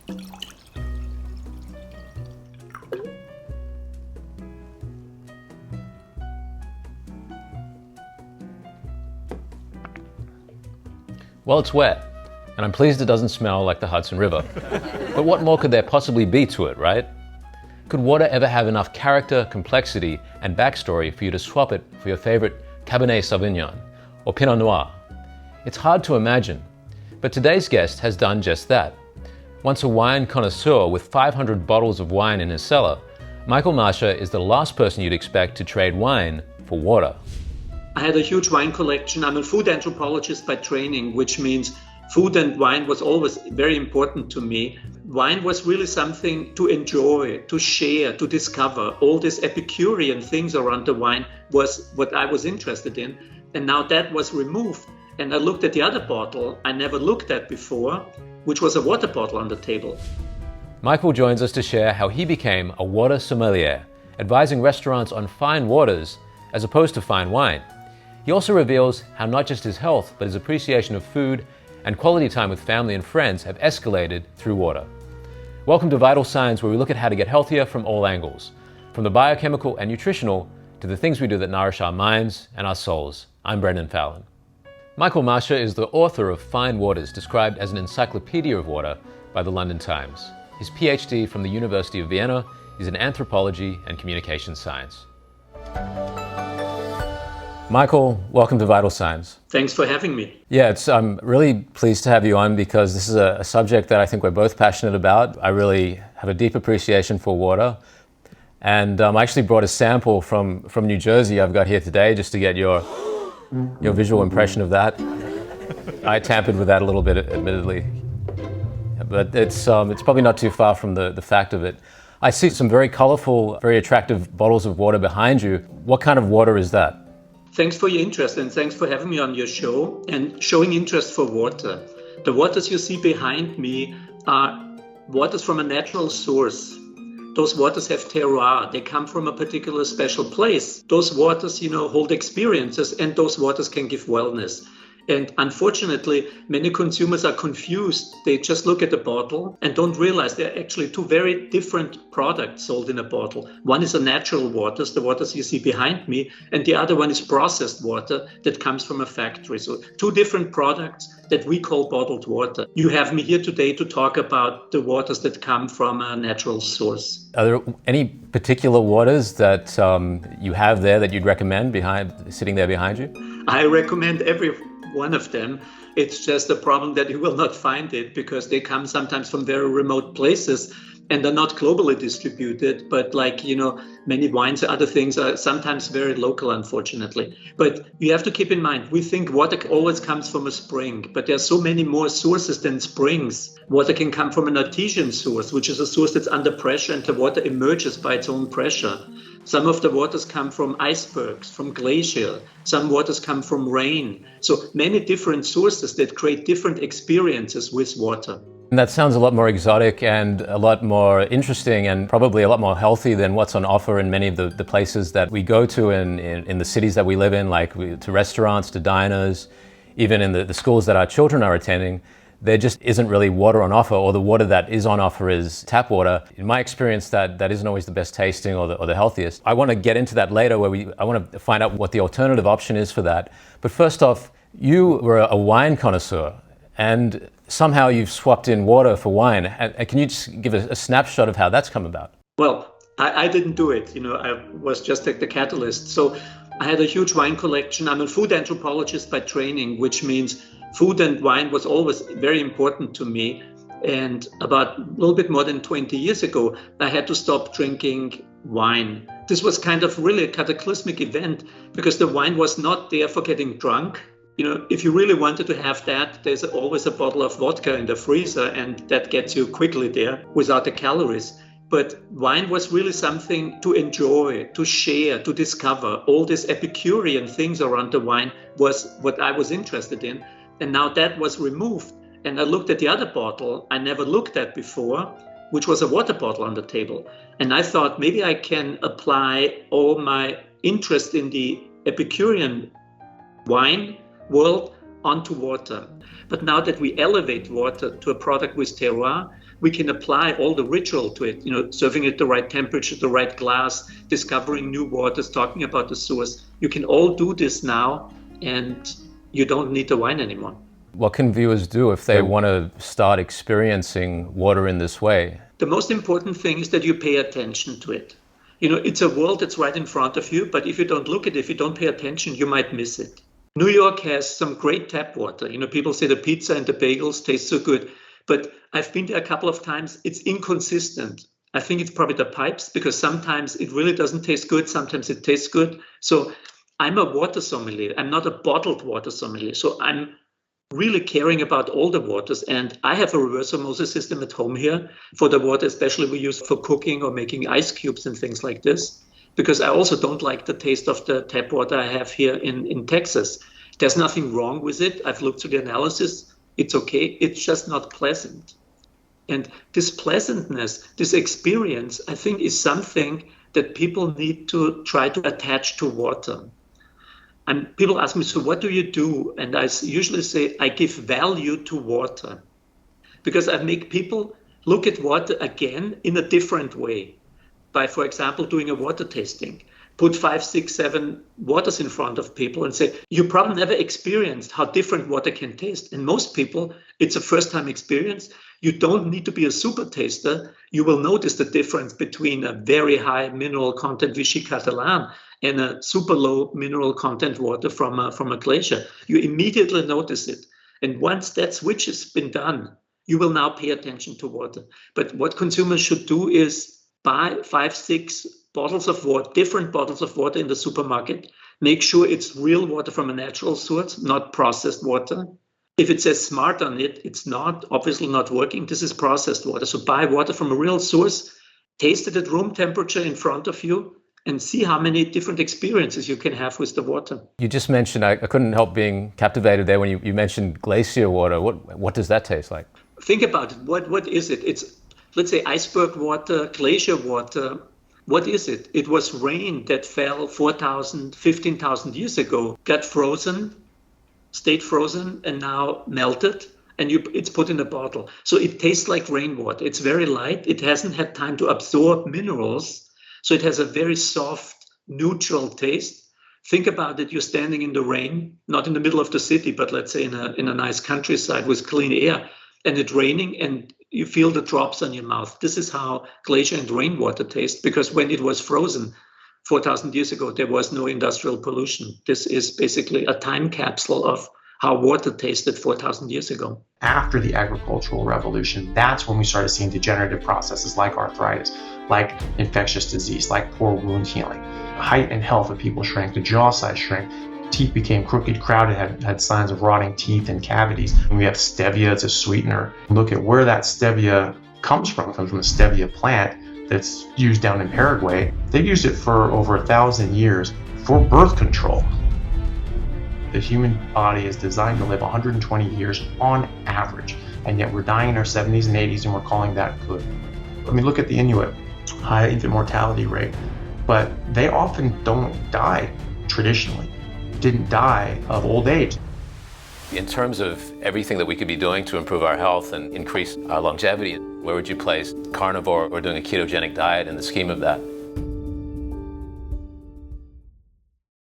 Well, it's wet, and I'm pleased it doesn't smell like the Hudson River. But what more could there possibly be to it, right? Could water ever have enough character, complexity, and backstory for you to swap it for your favorite Cabernet Sauvignon or Pinot Noir? It's hard to imagine, but today's guest has done just that. Once a wine connoisseur with 500 bottles of wine in his cellar, Michael Mascha is the last person you'd expect to trade wine for water. I had a huge wine collection. I'm a food anthropologist by training, which means food and wine was always very important to me. Wine was really something to enjoy, to share, to discover. All these Epicurean things around the wine was what I was interested in. And now that was removed. And I looked at the other bottle I never looked at before, which was a water bottle on the table. Michael joins us to share how he became a water sommelier, advising restaurants on fine waters as opposed to fine wine. He also reveals how not just his health, but his appreciation of food and quality time with family and friends have escalated through water. Welcome to Vital Signs, where we look at how to get healthier from all angles, from the biochemical and nutritional to the things we do that nourish our minds and our souls. I'm Brendon Fallon. Michael Mascha is the author of Fine Waters, described as an encyclopedia of water by the London Times. His PhD from the University of Vienna is in anthropology and communication science. Michael, welcome to Vital Signs. Thanks for having me. Yeah, I'm really pleased to have you on because this is a subject that I think we're both passionate about. I really have a deep appreciation for water. And I actually brought a sample from New Jersey I've got here today just to get your visual impression of that. I tampered with that a little bit, admittedly. But it's probably not too far from the fact of it. I see some very colorful, very attractive bottles of water behind you. What kind of water is that? Thanks for your interest and thanks for having me on your show and showing interest for water. The waters you see behind me are waters from a natural source. Those waters have terroir. They come from a particular special place. Those waters, hold experiences, and those waters can give wellness. And unfortunately, many consumers are confused. They just look at the bottle and don't realize there are actually two very different products sold in a bottle. One is a natural waters, the waters you see behind me, and the other one is processed water that comes from a factory. So two different products that we call bottled water. You have me here today to talk about the waters that come from a natural source. Are there any particular waters that you have there that you'd recommend sitting there behind you? I recommend every one of them. It's just a problem that you will not find it because they come sometimes from very remote places and are not globally distributed. But many wines and other things are sometimes very local, unfortunately. But you have to keep in mind, we think water always comes from a spring, but there are so many more sources than springs. Water can come from an artesian source, which is a source that's under pressure and the water emerges by its own pressure. Some of the waters come from icebergs, from Glacier. Some waters come from rain. So many different sources that create different experiences with water. And that sounds a lot more exotic and a lot more interesting and probably a lot more healthy than what's on offer in many of the places that we go to in the cities that we live in, to restaurants, to diners, even in the schools that our children are attending. There just isn't really water on offer, or the water that is on offer is tap water. In my experience, that isn't always the best tasting or the healthiest. I want to get into that later, I want to find out what the alternative option is for that. But first off, you were a wine connoisseur, and somehow you've swapped in water for wine. And can you just give a snapshot of how that's come about? Well, I didn't do it. I was just like the catalyst. So I had a huge wine collection. I'm a food anthropologist by training, which means food and wine was always very important to me. And about a little bit more than 20 years ago, I had to stop drinking wine. This was kind of really a cataclysmic event because the wine was not there for getting drunk. If you really wanted to have that, there's always a bottle of vodka in the freezer, and that gets you quickly there without the calories. But wine was really something to enjoy, to share, to discover. All these Epicurean things around the wine was what I was interested in. And now that was removed. And I looked at the other bottle I never looked at before, which was a water bottle on the table. And I thought maybe I can apply all my interest in the Epicurean wine world onto water. But now that we elevate water to a product with terroir, we can apply all the ritual to it, serving it the right temperature, the right glass, discovering new waters, talking about the source. You can all do this now, and you don't need the wine anymore. What can viewers do if they want to start experiencing water in this way? The most important thing is that you pay attention to it. It's a world that's right in front of you, but if you don't look at it, if you don't pay attention, you might miss it. New York has some great tap water. People say the pizza and the bagels taste so good, but I've been there a couple of times. It's inconsistent. I think it's probably the pipes, because sometimes it really doesn't taste good. Sometimes it tastes good. So I'm a water sommelier. I'm not a bottled water sommelier. So I'm really caring about all the waters. And I have a reverse osmosis system at home here for the water, especially we use for cooking or making ice cubes and things like this, because I also don't like the taste of the tap water I have here in Texas. There's nothing wrong with it. I've looked through the analysis. It's okay. It's just not pleasant. And this pleasantness, this experience, I think is something that people need to try to attach to water. And people ask me, so what do you do? And I usually say, I give value to water, because I make people look at water again in a different way by, for example, doing a water tasting. Put 5, 6, 7 waters in front of people and say, you probably never experienced how different water can taste. And most people, it's a first-time experience. You don't need to be a super taster. You will notice the difference between a very high mineral content Vichy Catalan and a super low mineral content water from a glacier. You immediately notice it. And once that switch has been done, you will now pay attention to water. But what consumers should do is buy 5, 6 bottles of water, different bottles of water in the supermarket. Make sure it's real water from a natural source, not processed water. If it says smart on it, it's not, obviously not working. This is processed water. So buy water from a real source, taste it at room temperature in front of you, and see how many different experiences you can have with the water. You just mentioned, I couldn't help being captivated there when you mentioned Glacier water. What does that taste like? Think about it. What is it? It's, let's say, iceberg water, glacier water. What is it? It was rain that fell 4,000, 15,000 years ago, got frozen, stayed frozen, and now melted, and it's put in a bottle. So it tastes like rainwater. It's very light. It hasn't had time to absorb minerals. So it has a very soft, neutral taste. Think about it. You're standing in the rain, not in the middle of the city, but let's say in a nice countryside with clean air, and it's raining, and you feel the drops on your mouth. This is how glacier and rainwater taste, because when it was frozen 4,000 years ago, there was no industrial pollution. This is basically a time capsule of how water tasted 4,000 years ago. After the agricultural revolution, that's when we started seeing degenerative processes like arthritis, like infectious disease, like poor wound healing. The height and health of people shrank, the jaw size shrank, teeth became crooked, crowded, had signs of rotting teeth and cavities. And we have stevia as a sweetener. Look at where that stevia comes from. It comes from a stevia plant that's used down in Paraguay. They've used it for over 1,000 years for birth control. The human body is designed to live 120 years on average, and yet we're dying in our 70s and 80s, and we're calling that good. I mean, look at the Inuit, high infant mortality rate, but they often don't die traditionally. Didn't die of old age. In terms of everything that we could be doing to improve our health and increase our longevity, where would you place carnivore or doing a ketogenic diet in the scheme of that?